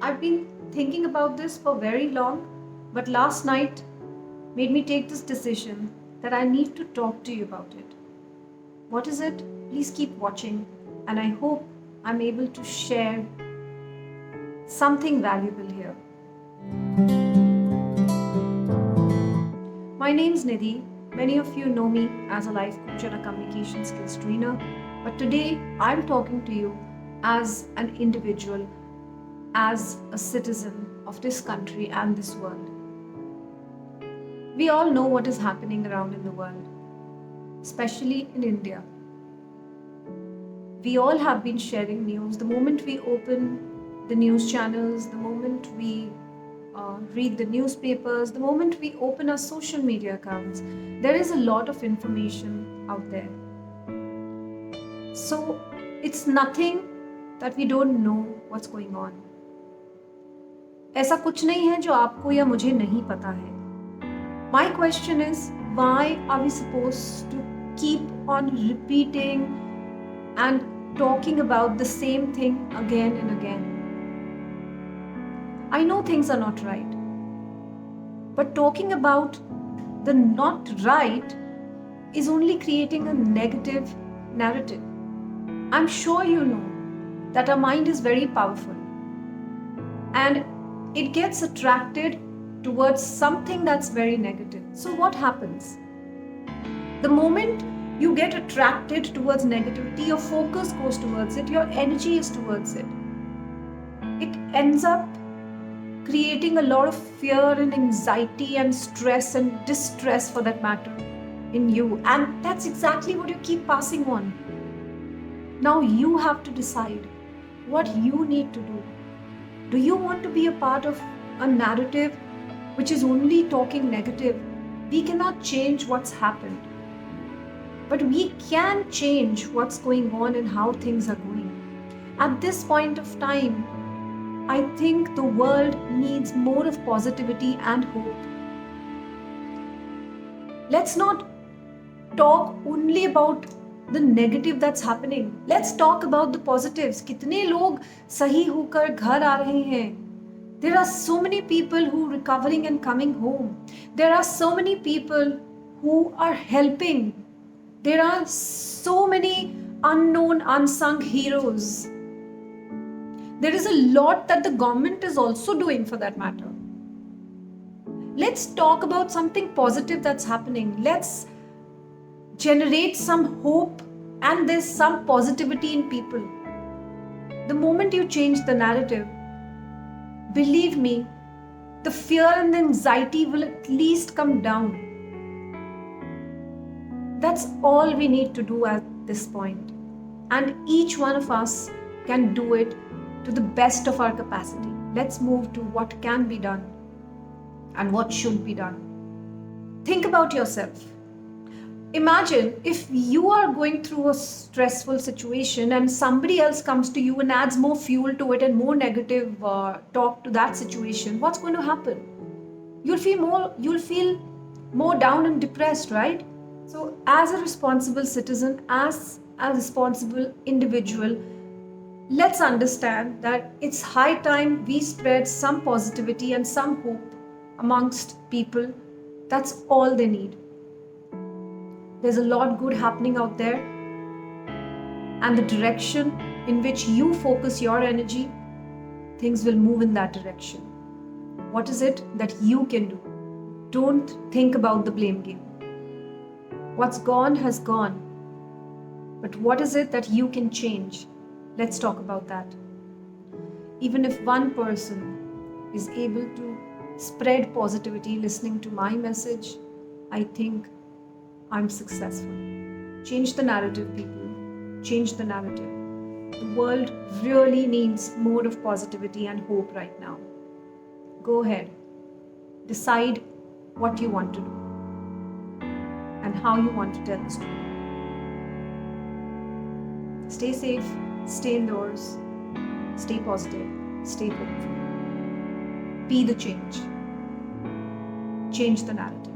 I've been thinking about this for very long, but last night made me take this decision that I need to talk to you about it. What is it? Please keep watching, and I hope I'm able to share something valuable here. My name's Nidhi. Many of you know me as a life coach and a communication skills trainer, but today I'm talking to you as an individual, as a citizen of this country and this world. We all know what is happening around in the world, especially in India. We all have been sharing news. The moment we open the news channels, the moment we read the newspapers, the moment we open our social media accounts, there is a lot of information out there. So it's nothing that we don't know what's going on. ऐसा कुछ नहीं है जो आपको या मुझे नहीं पता है. My question is, why are we supposed to keep on repeating and talking about the same thing again and again? I know things are not right, but talking about the not right is only creating a negative narrative. I'm sure you know that our mind is very powerful and it gets attracted towards something that's very negative. So what happens? The moment you get attracted towards negativity, your focus goes towards it, your energy is towards it. It ends up creating a lot of fear and anxiety and stress and distress, for that matter, in you. And that's exactly what you keep passing on. Now you have to decide what you need to do. Do you want to be a part of a narrative which is only talking negative? We cannot change what's happened, but we can change what's going on and how things are going. At this point of time, I think the world needs more of positivity and hope. Let's not talk only about the negative that's happening. Let's talk about the positives. कितने लोग सही होकर घर आ रहे हैं? There are so many people who are recovering and coming home. There are so many people who are helping. There are so many unknown, unsung heroes. There is a lot that the government is also doing, for that matter. Let's talk about something positive that's happening. Let's generate some hope, and there's some positivity in people. The moment you change the narrative, believe me, the fear and the anxiety will at least come down. That's all we need to do at this point. And each one of us can do it to the best of our capacity. Let's move to what can be done and what should be done. Think about yourself. Imagine if you are going through a stressful situation and somebody else comes to you and adds more fuel to it and more negative talk to that situation. What's going to happen? You'll feel more down and depressed, right? So as a responsible citizen, as a responsible individual, let's understand that it's high time we spread some positivity and some hope amongst people. That's all they need. There's a lot good happening out there, and the direction in which you focus your energy, things will move in that direction. What is it that you can do? Don't think about the blame game. What's gone has gone. But what is it that you can change? Let's talk about that. Even if one person is able to spread positivity listening to my message, I think I'm successful. Change the narrative, people. Change the narrative. The world really needs more of positivity and hope right now. Go ahead. Decide what you want to do and how you want to tell the story. Stay safe, stay indoors, stay positive, stay hopeful. Be the change. Change the narrative.